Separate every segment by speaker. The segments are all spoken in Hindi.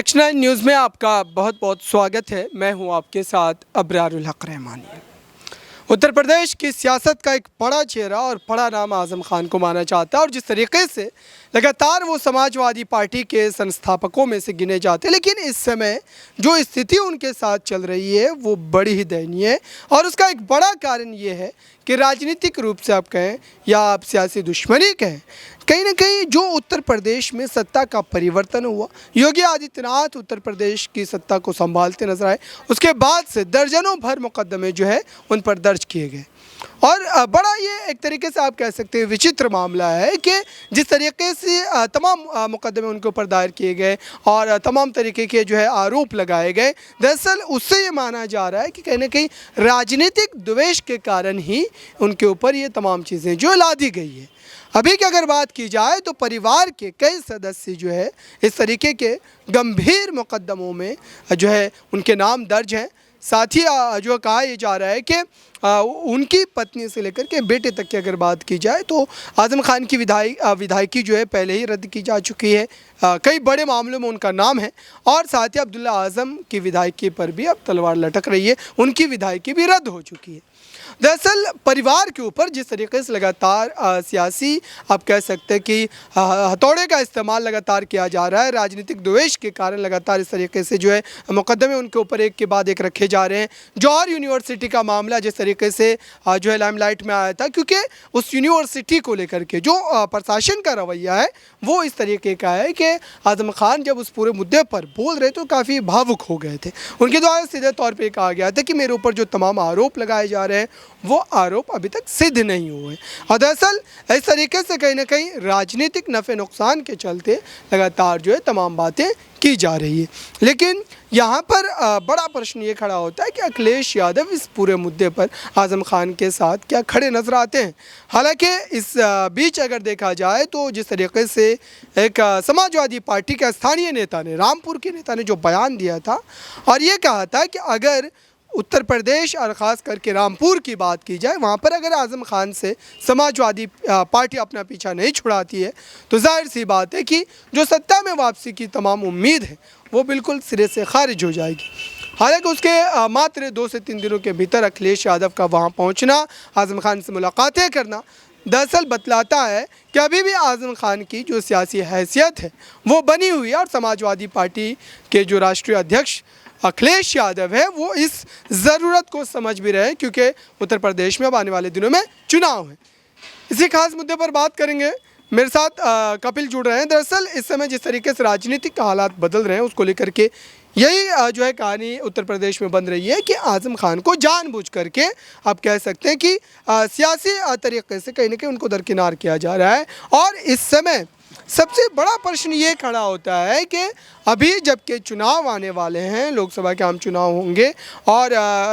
Speaker 1: नेक्स्ट 9 न्यूज़ में आपका बहुत बहुत स्वागत है। मैं हूं आपके साथ अब्रारुल हक रहमानी। उत्तर प्रदेश की सियासत का एक बड़ा चेहरा और बड़ा नाम आज़म खान को माना जाता है और जिस तरीके से लगातार वो समाजवादी पार्टी के संस्थापकों में से गिने जाते हैं, लेकिन इस समय जो स्थिति उनके साथ चल रही है वो बड़ी ही दयनीय है। और उसका एक बड़ा कारण ये है कि राजनीतिक रूप से आप कहें या आप सियासी दुश्मनी कहें, कहीं ना कहीं जो उत्तर प्रदेश में सत्ता का परिवर्तन हुआ, योगी आदित्यनाथ उत्तर प्रदेश की सत्ता को संभालते नजर आए, उसके बाद से दर्जनों भर मुकदमे जो है उन पर दर्ज किए गए। और बड़ा ये एक तरीके से आप कह सकते हैं विचित्र मामला है कि जिस तरीके से तमाम मुकदमे उनके ऊपर दायर किए गए और तमाम तरीके के जो है आरोप लगाए गए, दरअसल उससे ये माना जा रहा है कि कहीं ना कहीं राजनीतिक द्वेष के कारण ही उनके ऊपर ये तमाम चीज़ें जो लादी गई है। अभी की अगर बात की जाए तो परिवार के कई सदस्य जो है इस तरीके के गंभीर मुकदमों में जो है उनके नाम दर्ज हैं। साथ ही जो कहा यह जा रहा है कि उनकी पत्नी से लेकर के बेटे तक की अगर बात की जाए तो आज़म खान की विधायकी जो है पहले ही रद्द की जा चुकी है। कई बड़े मामलों में उनका नाम है और साथ ही अब्दुल्ला आज़म की विधायकी पर भी अब तलवार लटक रही है, उनकी विधायकी भी रद्द हो चुकी है। दरअसल परिवार के ऊपर जिस तरीके से लगातार सियासी आप कह सकते हैं कि हथौड़े का इस्तेमाल लगातार किया जा रहा है, राजनीतिक द्वेष के कारण लगातार इस तरीके से जो है मुकदमे उनके ऊपर एक के बाद एक रखे जा रहे हैं। जौहर यूनिवर्सिटी का मामला जिस तरीके से जो है लाइमलाइट में आया था, क्योंकि उस यूनिवर्सिटी को लेकर के जो प्रशासन का रवैया है वो इस तरीके का है कि आज़म खान जब उस पूरे मुद्दे पर बोल रहे तो काफ़ी भावुक हो गए थे। उनके द्वारा सीधे तौर पर कहा गया था कि मेरे ऊपर जो तमाम आरोप लगाए जा रहे हैं वो आरोप अभी तक सिद्ध नहीं हुए। और दरअसल इस तरीके से कहीं ना कहीं राजनीतिक नफ़े नुकसान के चलते लगातार जो है तमाम बातें की जा रही है। लेकिन यहाँ पर बड़ा प्रश्न ये खड़ा होता है कि अखिलेश यादव इस पूरे मुद्दे पर आज़म खान के साथ क्या खड़े नजर आते हैं। हालांकि इस बीच अगर देखा जाए तो जिस तरीके से एक समाजवादी पार्टी के स्थानीय नेता ने, रामपुर के नेता ने जो बयान दिया था और ये कहा था कि अगर उत्तर प्रदेश और ख़ास करके रामपुर की बात की जाए, वहाँ पर अगर आज़म खान से समाजवादी पार्टी अपना पीछा नहीं छुड़ाती है तो जाहिर सी बात है कि जो सत्ता में वापसी की तमाम उम्मीद है वो बिल्कुल सिरे से खारिज हो जाएगी। हालांकि उसके मात्र 2 से 3 दिनों के भीतर अखिलेश यादव का वहाँ पहुँचना, आज़म खान से मुलाकातें करना दरअसल बतलाता है कि अभी भी आज़म खान की जो सियासी हैसियत है वो बनी हुई है और समाजवादी पार्टी के जो राष्ट्रीय अध्यक्ष अखिलेश यादव है वो इस ज़रूरत को समझ भी रहे हैं, क्योंकि उत्तर प्रदेश में अब आने वाले दिनों में चुनाव है। इसी खास मुद्दे पर बात करेंगे, मेरे साथ कपिल जुड़ रहे हैं। दरअसल इस समय जिस तरीके से राजनीतिक हालात बदल रहे हैं उसको लेकर के यही जो है कहानी उत्तर प्रदेश में बन रही है कि आज़म खान को जानबूझ करके आप कह सकते हैं कि सियासी तरीके से कहीं ना कहीं उनको दरकिनार किया जा रहा है। और इस समय सबसे बड़ा प्रश्न ये खड़ा होता है कि अभी जबकि चुनाव आने वाले हैं, लोकसभा के आम चुनाव होंगे और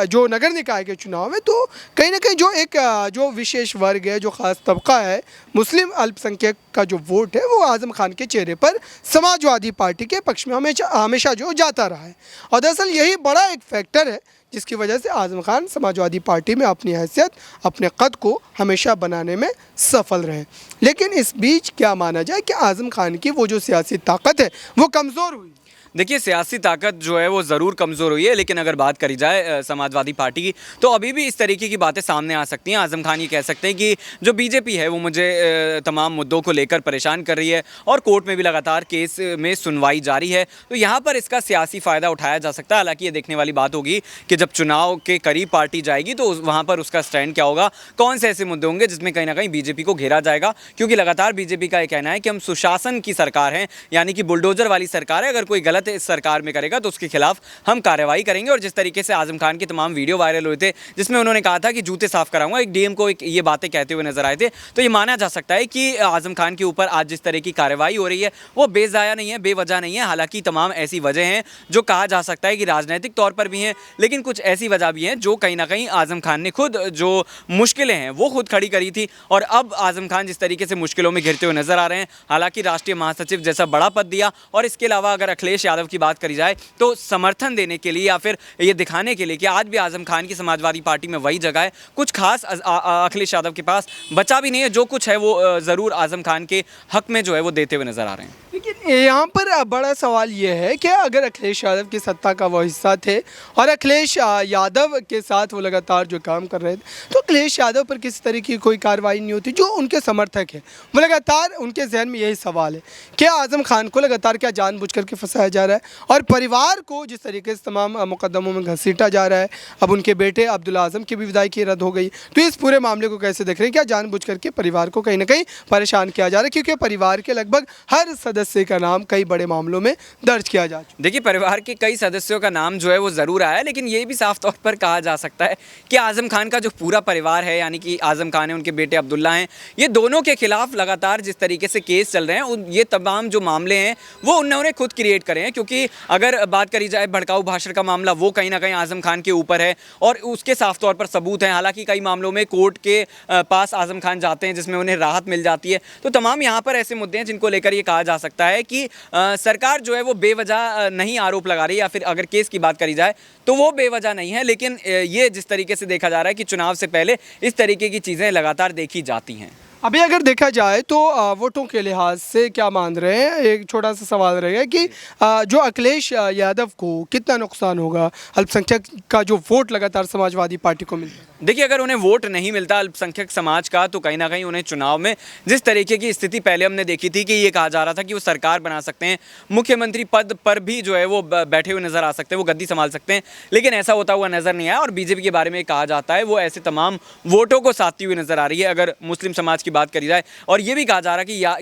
Speaker 1: जो नगर निकाय के चुनाव है, तो कहीं ना कहीं जो एक जो विशेष वर्ग है, जो ख़ास तबका है, मुस्लिम अल्पसंख्यक का जो वोट है वो आज़म खान के चेहरे पर समाजवादी पार्टी के पक्ष में हमेशा जो जाता रहा है। और दरअसल यही बड़ा एक फैक्टर है जिसकी वजह से आज़म खान समाजवादी पार्टी में अपनी हैसियत, अपने कद को हमेशा बनाने में सफल रहे। लेकिन इस बीच क्या माना जाए कि आज़म खान की वो जो सियासी ताकत है वो कमज़ोर हुई।
Speaker 2: देखिए, सियासी ताकत जो है वो ज़रूर कमज़ोर हुई है, लेकिन अगर बात करी जाए समाजवादी पार्टी की तो अभी भी इस तरीके की बातें सामने आ सकती हैं। आज़म खान ये कह सकते हैं कि जो बीजेपी है वो मुझे तमाम मुद्दों को लेकर परेशान कर रही है और कोर्ट में भी लगातार केस में सुनवाई जारी है, तो यहाँ पर इसका सियासी फ़ायदा उठाया जा सकता है। हालांकि ये देखने वाली बात होगी कि जब चुनाव के करीब पार्टी जाएगी तो वहाँ पर उसका स्टैंड क्या होगा, कौन से ऐसे मुद्दे होंगे जिसमें कहीं ना कहीं बीजेपी को घेरा जाएगा। क्योंकि लगातार बीजेपी का ये कहना है कि हम सुशासन की सरकार हैं, यानी कि बुलडोजर वाली सरकार है, अगर कोई गलत इस सरकार में करेगा तो उसके खिलाफ हम कार्रवाई करेंगे। और जिस तरीके से आज़म खान के तमाम वीडियो वायरल हुए थे जिसमें उन्होंने कहा था कि जूते साफ कराऊंगा, एक डीएम को ये बातें कहते हुए नजर आए थे, तो ये माना जा सकता है कि आज़म खान के ऊपर आज जिस तरह की कार्रवाई हो रही है वो बेजाया नहीं है, बेवजह नहीं है। हालांकि तमाम ऐसी वजह हैं जो कहा जा सकता है कि राजनीतिक तौर पर भी हैं, लेकिन कुछ ऐसी वजह भी हैं जो कहीं ना कहीं आज़म खान ने खुद जो मुश्किलें हैं वो खुद खड़ी करी थी और अब आज़म खान जिस तरीके से मुश्किलों में घिरते हुए नजर आ रहे हैं। हालांकि राष्ट्रीय महासचिव जैसा बड़ा पद दिया और इसके अलावा अगर अखिलेश यादव की बात करी जाए तो समर्थन देने के लिए या फिर ये दिखाने के लिए कि आज भी आज़म खान की समाजवादी पार्टी में वही जगह है, कुछ खास अखिलेश यादव के पास बचा भी नहीं है। जो कुछ है वो ज़रूर आज़म खान के हक में जो है वो देते हुए नजर आ रहे हैं।
Speaker 1: लेकिन यहाँ पर बड़ा सवाल ये है कि अगर अखिलेश यादव की सत्ता का वो हिस्सा थे और अखिलेश यादव के साथ वो लगातार जो काम कर रहे थे, तो अखिलेश यादव पर किसी तरीके की कोई कार्रवाई नहीं होती। जो उनके समर्थक हैं वो लगातार उनके जहन में यही सवाल है कि आज़म खान को लगातार क्या जानबूझ करके फंसाया जा रहा है और परिवार को जिस तरीके से तमाम मुकदमों में घसीटा जा रहा है। अब उनके बेटे अब्दुल आज़म की भी विदाई रद्द हो गई, तो इस पूरे मामले को कैसे देख रहे हैं? क्या जानबूझ करके परिवार को कहीं ना कहीं परेशान किया जा रहा है? क्योंकि परिवार के लगभग हर सदस्य का नाम कई बड़े मामलों में दर्ज किया जा चुका।
Speaker 2: देखिए, परिवार के कई सदस्यों का नाम जो है वो ज़रूर आया है, लेकिन ये भी साफ तौर पर कहा जा सकता है कि आज़म खान का जो पूरा परिवार है, यानी कि आज़म खान है, उनके बेटे अब्दुल्ला हैं, ये दोनों के खिलाफ लगातार जिस तरीके से केस चल रहे हैं, ये तमाम जो मामले हैं वो उन्होंने खुद क्रिएट करे हैं। क्योंकि अगर बात करी जाए भड़काऊ भाषण का मामला, वो कहीं ना कहीं आज़म खान के ऊपर है और उसके साफ तौर पर सबूत हैं। हालांकि कई मामलों में कोर्ट के पास आज़म खान जाते हैं जिसमें उन्हें राहत मिल जाती है। तो तमाम यहाँ पर ऐसे मुद्दे हैं जिनको लेकर ये कहा जा सकता है कि सरकार जो है वो बेवजह नहीं आरोप लगा रही, या फिर अगर केस की बात करी जाए तो वो बेवजह नहीं है। लेकिन ये जिस तरीके से देखा जा रहा है कि चुनाव से पहले इस तरीके की चीज़ें लगातार देखी जाती हैं।
Speaker 1: अभी अगर देखा जाए तो वोटों के लिहाज से क्या मान रहे हैं? एक छोटा सा सवाल रहेगा कि जो अखिलेश यादव को कितना नुकसान होगा, अल्पसंख्यक का जो वोट लगातार समाजवादी पार्टी को मिलता है।
Speaker 2: देखिए, अगर उन्हें वोट नहीं मिलता अल्पसंख्यक समाज का, तो कहीं ना कहीं उन्हें चुनाव में जिस तरीके की स्थिति पहले हमने देखी थी कि ये कहा जा रहा था कि वो सरकार बना सकते हैं, मुख्यमंत्री पद पर भी जो है वो बैठे हुए नजर आ सकते हैं, वो गद्दी संभाल सकते हैं, लेकिन ऐसा होता हुआ नजर नहीं आया। और बीजेपी के बारे में कहा जाता है वो ऐसे तमाम वोटों को साधती हुई नजर आ रही है। अगर मुस्लिम समाज की बात करी जाए, और ये भी कहा जा रहा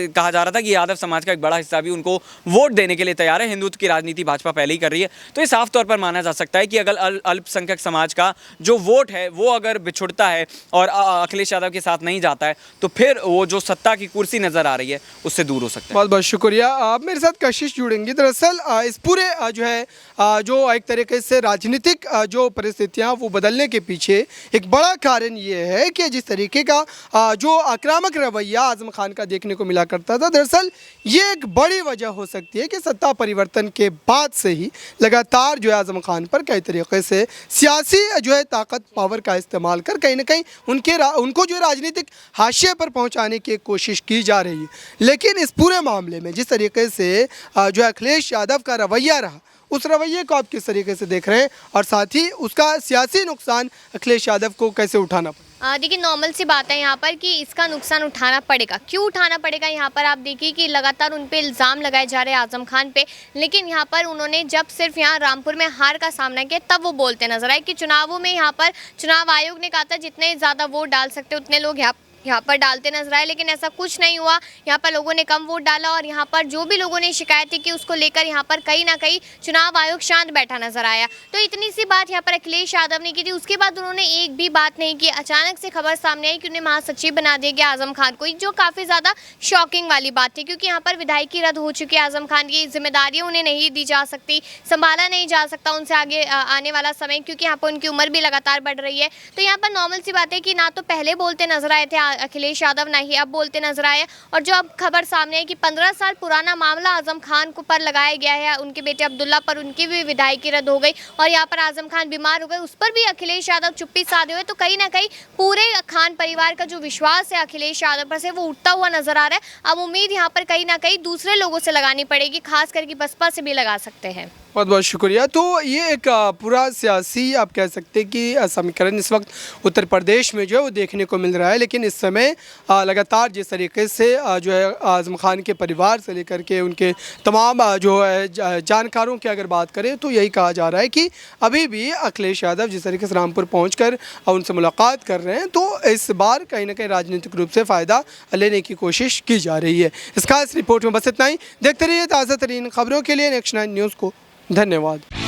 Speaker 2: कहा जा रहा था कि यादव समाज का एक बड़ा हिस्सा भी उनको वोट देने के लिए तैयार है। हिंदुत्व की राजनीति भाजपा पहले ही कर रही है, तो ये साफ तौर पर माना जा सकता है कि अगर अल्पसंख्यक समाज का जो वोट है वो अगर बिछुड़ता है और अखिलेश यादव के साथ नहीं जाता है, तो फिर वो जो सत्ता की कुर्सी नजर आ रही है उससे दूर हो सकता है।
Speaker 1: बहुत बहुत शुक्रिया। आप मेरे साथ कशिश जुड़ेंगे। दरअसल इस पूरे जो है जो एक तरीके से राजनीतिक जो परिस्थितियां वो बदलने के पीछे एक बड़ा कारण ये है कि जिस तरीके का जो आक्रामक रवैया आज़म खान का देखने को मिला करता था, दरअसल ये एक बड़ी वजह हो सकती है कि सत्ता परिवर्तन के बाद से ही लगातार जो है आज़म खान पर कई तरीके से सियासी जो है ताकत पावर का इस्तेमाल कर कहीं ना कहीं उनको जो राजनीतिक हाशिए पर पहुंचाने की कोशिश की जा रही है। लेकिन इस पूरे मामले में जिस तरीके से जो अखिलेश यादव का रवैया रहा, उस रवैये को आप किस तरीके से देख रहे हैं और साथ ही उसका सियासी नुकसान अखिलेश यादव को कैसे उठाना पड़ेगा?
Speaker 3: देखिए, नॉर्मल सी बात है यहाँ पर कि इसका नुकसान उठाना पड़ेगा। क्यों उठाना पड़ेगा? यहाँ पर आप देखिए कि लगातार उन पे इल्ज़ाम लगाए जा रहे हैं आज़म खान पे, लेकिन यहाँ पर उन्होंने जब सिर्फ यहाँ रामपुर में हार का सामना किया तब वो बोलते नजर आए कि चुनावों में यहाँ पर चुनाव आयोग ने कहा था जितने ज़्यादा वोट डाल सकते उतने लोग यहाँ पर डालते नजर आए, लेकिन ऐसा कुछ नहीं हुआ। यहाँ पर लोगों ने कम वोट डाला और यहाँ पर जो भी लोगों ने शिकायत की उसको लेकर यहाँ पर कहीं ना कहीं चुनाव आयोग शांत बैठा नजर आया। तो इतनी सी बात यहाँ पर अखिलेश यादव ने की थी, उसके बाद उन्होंने एक भी बात नहीं की। अचानक से खबर सामने आई कि उन्हें महासचिव बना दिया गया आज़म खान को, जो काफ़ी ज़्यादा शॉकिंग वाली बात थी, क्योंकि यहाँ पर विधायकी रद्द हो चुकी है आज़म खान की, जिम्मेदारियाँ उन्हें नहीं दी जा सकती, संभाला नहीं जा सकता उनसे आगे आने वाला समय, क्योंकि यहाँ पर उनकी उम्र भी लगातार बढ़ रही है। तो यहाँ पर नॉर्मल सी बात है कि ना तो पहले बोलते नजर आए थे अखिलेश यादव, ना ही अब बोलते नजर आए। और जो अब खबर सामने है कि 15 साल पुराना मामला आज़म खान को पर लगाया गया है, उनके बेटे अब्दुल्ला पर, उनकी भी विधायकी रद्द हो गई और यहाँ पर आज़म खान बीमार हो गए, उस पर भी अखिलेश यादव चुप्पी साधे हुए। तो कहीं ना कहीं पूरे खान परिवार का जो विश्वास है अखिलेश यादव पर से वो उठता हुआ नजर आ रहा है। अब उम्मीद यहाँ पर कहीं ना कहीं दूसरे लोगों से लगानी पड़ेगी, खास करके बसपा से भी लगा सकते हैं।
Speaker 1: बहुत बहुत शुक्रिया। तो ये एक पूरा सियासी आप कह सकते हैं कि समीकरण इस वक्त उत्तर प्रदेश में जो है वो देखने को मिल रहा है। लेकिन इस समय लगातार जिस तरीके से जो है आज़म खान के परिवार से लेकर के उनके तमाम जो है जानकारों की अगर बात करें तो यही कहा जा रहा है कि अभी भी अखिलेश यादव जिस तरीके से रामपुर पहुंचकर उनसे मुलाकात कर रहे हैं, तो इस बार कहीं ना कहीं राजनीतिक रूप से फ़ायदा लेने की कोशिश की जा रही है। इस खास रिपोर्ट में बस इतना ही। देखते रहिए ताज़ा तरीन खबरों के लिए नेक्स्ट 9 न्यूज़ को। धन्यवाद।